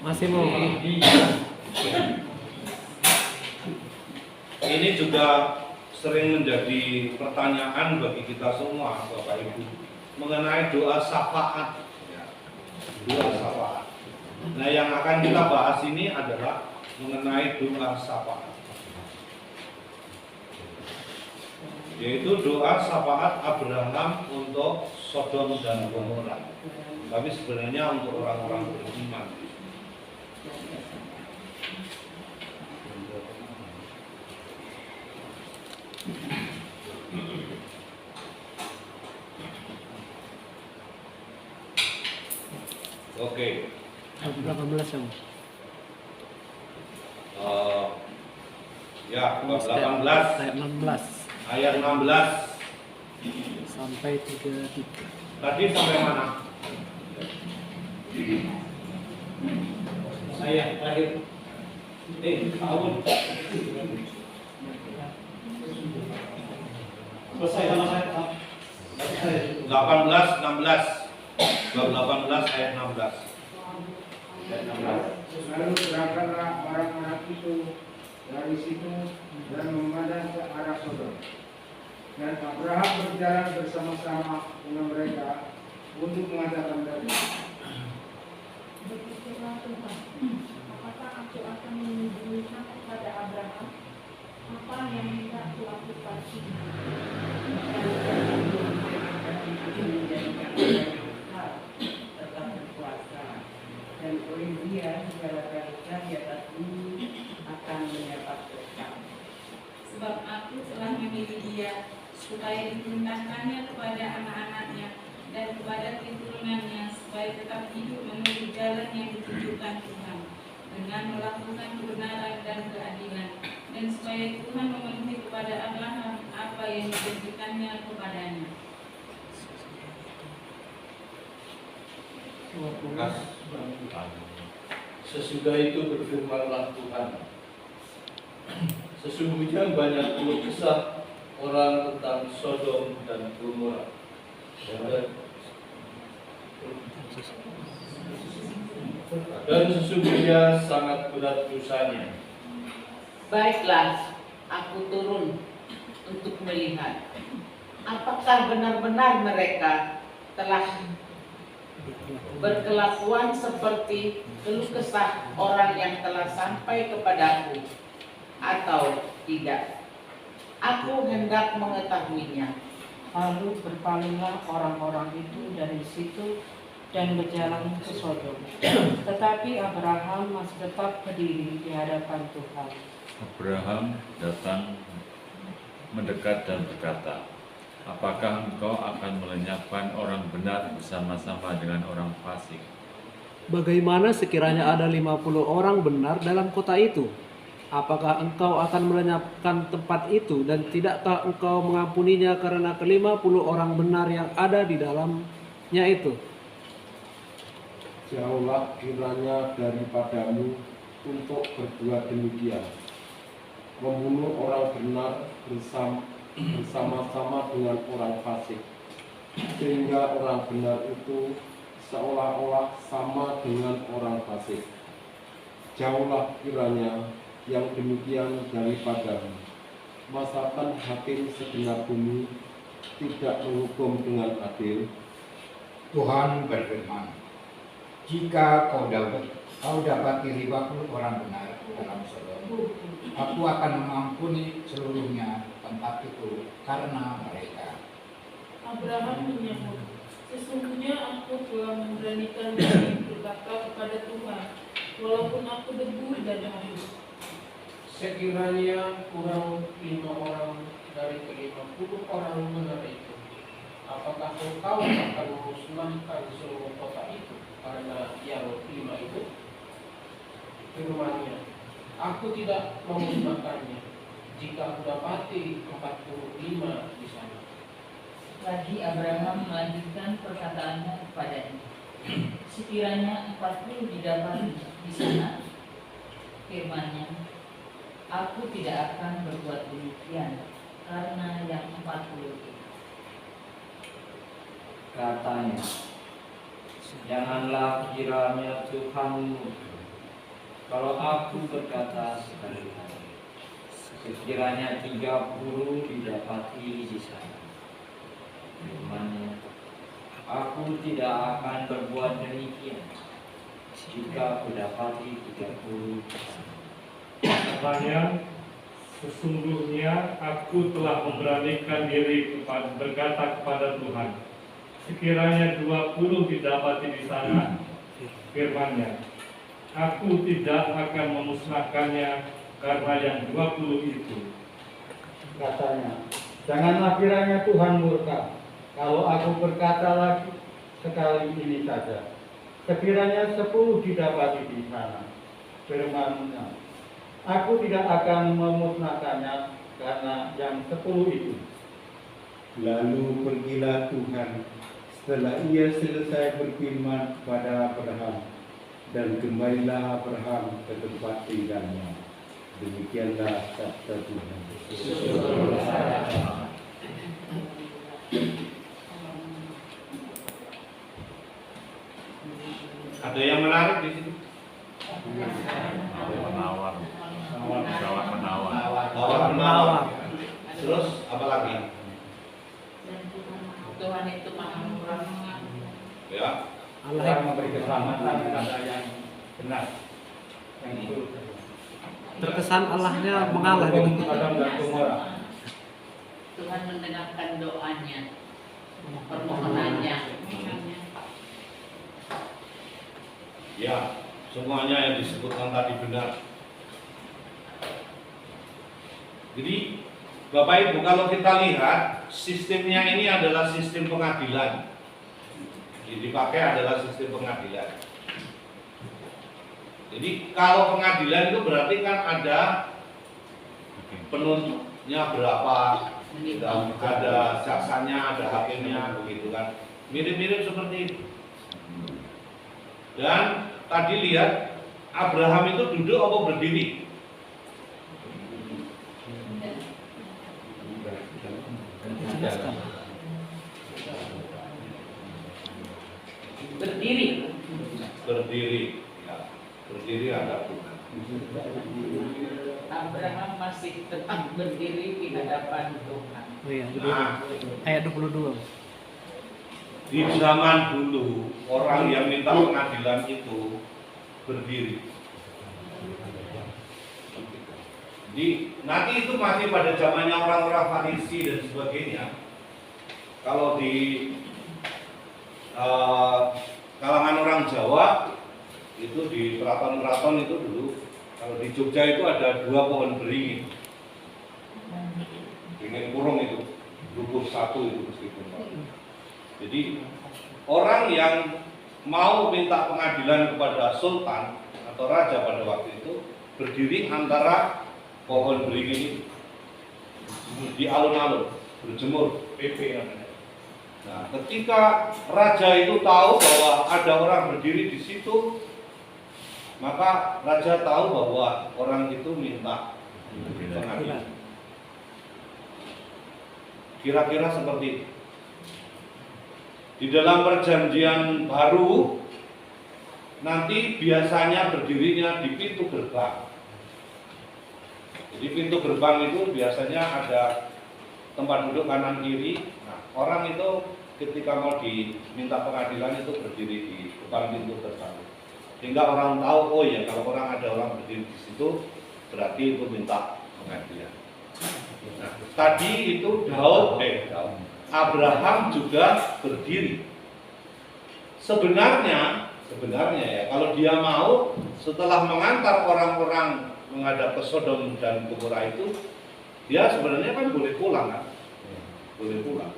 Masih mau. Ini juga sering menjadi pertanyaan bagi kita semua, Bapak Ibu, mengenai doa syafaat. Doa syafaat. Nah, yang akan kita bahas ini adalah mengenai doa syafaat, yaitu doa syafaat Abraham untuk Sodom dan Gomora. Tapi sebenarnya untuk orang-orang beriman. Oke. 18 yang. Ya, 18 ayat 16 ayat 16 sampai 33. tadi sampai mana? Saya terakhir. Tahun. Selesai sama saya. 18, 16. Bab 18 ayat 16. Lalu berangkatlah orang-orang itu dari situ dan memandang ke arah Sodom. Dan Abraham berjalan bersama-sama dengan mereka untuk mengatakan tadi, Berpikirlah Tuhan, apakah aku akan menyembunyikan kepada Abraham apa yang hendak kulakukan ini? Tetap berkuasa, dan oleh Dia segala bangsa di atas bumi akan mendapat berkat. Sebab aku telah memilih dia supaya diperintahkannya kepada anak-anaknya dan kepada keturunannya supaya tetap hidup menurut jalan yang ditunjukkan Tuhan dengan melakukan kebenaran dan keadilan, dan supaya Tuhan memenuhi kepada Abraham apa yang dijanjikannya kepadanya. Sesudah itu berfirmanlah Tuhan, sesungguhnya banyak keluh kesah orang tentang Sodom dan Gomora, dan sesungguhnya sangat berat dosanya. Baiklah, aku turun untuk melihat apakah benar-benar mereka telah berkelakuan seperti keluh kesah orang yang telah sampai kepadaku atau tidak. Aku hendak mengetahuinya. Lalu berpalinglah orang-orang itu dari situ dan berjalan ke Sodom. Tetapi Abraham masih tetap berdiri di hadapan Tuhan. Abraham datang mendekat dan berkata, apakah engkau akan melenyapkan orang benar bersama-sama dengan orang fasik? Bagaimana sekiranya ada 50 orang benar dalam kota itu? Apakah engkau akan melenyapkan tempat itu dan tidakkah engkau mengampuninya karena ke-50 orang benar yang ada di dalamnya itu? jauhlah kiranya daripadamu untuk berbuat demikian, membunuh orang benar bersama-sama dengan orang fasik, sehingga orang benar itu seolah-olah sama dengan orang fasik. Jauhlah kiranya yang demikian daripadamu. Masakan hakim segenap bumi tidak menghukum dengan adil? Tuhan berfirman, jika kau dapati 50 orang benar dalam Sodom, aku akan mengampuni seluruhnya tempat itu karena mereka. Abraham menyahut, sesungguhnya aku telah memberanikan diri berkata kepada Tuhan, walaupun aku debu dan habis. Sekiranya kurang 5 orang dari ke-50 orang benar itu, apakah engkau akan memusnahkan seluruh kota itu karena yang 5 itu? Firman-Nya, aku tidak memusnahkannya jika aku dapati 45 di sana. Lagi Abraham melanjutkan perkataannya kepadanya, sekiranya 40 didapati di sana, firman-Nya, aku tidak akan berbuat demikian karena yang 40 itu. Katanya, janganlah kiranya Tuhanmu Kalau aku berkata sekali-kali, sekiranya 30 didapati di sana. Firman-Nya, aku tidak akan berbuat demikian jika aku dapati 30 di sana. Katanya, sesungguhnya aku telah memberanikan diri berkata kepada Tuhan, sekiranya 20 didapati di sana, firman-Nya, aku tidak akan memusnahkannya karena yang 20 itu. Katanya, janganlah kiranya Tuhan murka kalau aku berkata lagi sekali ini saja. Sekiranya 10 didapati di sana, firman-Nya, aku tidak akan memusnahkannya karena yang 10 itu. Lalu pergilah Tuhan setelah ia selesai berfirman kepada Abraham, dan kembalilah Abraham ke tempat tinggalnya. Demikianlah sabda Tuhan. Ada yang menarik di situ? Penawar. Jawab penawar. Penawar. Terus apa lagi? Tuhan itu maha murah. Ya. Allah memberi keselamatan kepada yang benar, yang itu. Terkesan Allahnya mengalah gitu. Adam dan Gomora. Tuhan mendengarkan doanya, permohonannya. Ya, semuanya yang disebutkan tadi benar. Jadi, Bapak Ibu, kalau kita lihat sistemnya ini adalah sistem pengadilan. Jadi dipakai adalah sistem pengadilan. Jadi kalau pengadilan itu berarti kan ada penuntutnya berapa, ada saksanya, ada hakimnya, begitu kan. Mirip-mirip seperti itu. Dan tadi lihat Abraham itu duduk apa berdiri? Berdiri. Berdiri. Ya, berdiri ada Tuhan. Abraham masih tetap berdiri di hadapan Tuhan. Oh iya, Nah, ayat 22. di zaman dulu orang yang minta pengadilan itu berdiri. Jadi nanti itu masih pada zamannya orang-orang Farisi dan sebagainya. Kalau di kalangan orang Jawa itu di keraton-keraton itu dulu, kalau di Jogja itu ada 2 pohon beringin. Beringin kurung itu, dukuh 1 itu meskipun. Jadi orang yang mau minta pengadilan kepada sultan atau raja pada waktu itu berdiri antara pohon beringin itu di alun-alun, berjemur, PP namanya. Nah, ketika raja itu tahu bahwa ada orang berdiri di situ, maka raja tahu bahwa orang itu minta pengadilan. Kira-kira seperti itu. Di dalam perjanjian baru nanti biasanya berdirinya di pintu gerbang. Jadi pintu gerbang itu biasanya ada tempat duduk kanan kiri. Nah, orang itu ketika mau diminta pengadilan itu berdiri di depan pintu gerbang. Sehingga orang tahu, oh ya kalau ada orang berdiri di situ berarti itu minta pengadilan. Nah, tadi itu Abraham juga berdiri. Sebenarnya ya kalau dia mau setelah mengantar orang-orang menghadap ke Sodom dan Gomora itu, dia sebenarnya kan boleh pulang kan? Boleh pulang.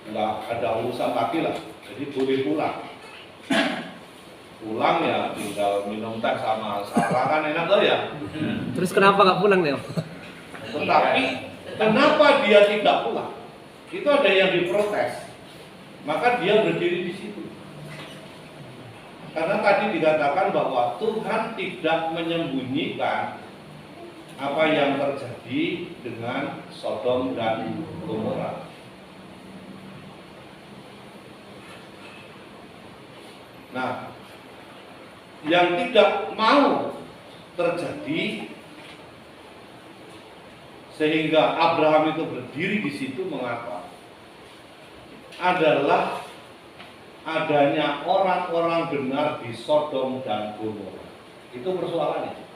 Enggak ada urusan lagi lah, jadi boleh pulang. Pulang ya tinggal minum teh sama Sarah kan enak tuh ya. Terus kenapa nggak pulang Neo? Tetapi kenapa dia tidak pulang? Itu ada yang diprotes. Maka dia berdiri di situ. Karena tadi dikatakan bahwa Tuhan tidak menyembunyikan apa yang terjadi dengan Sodom dan Gomora. Nah, yang tidak mau terjadi, sehingga Abraham itu berdiri di situ mengapa? Adalah adanya orang-orang benar di Sodom dan Gomora. Itu persoalannya.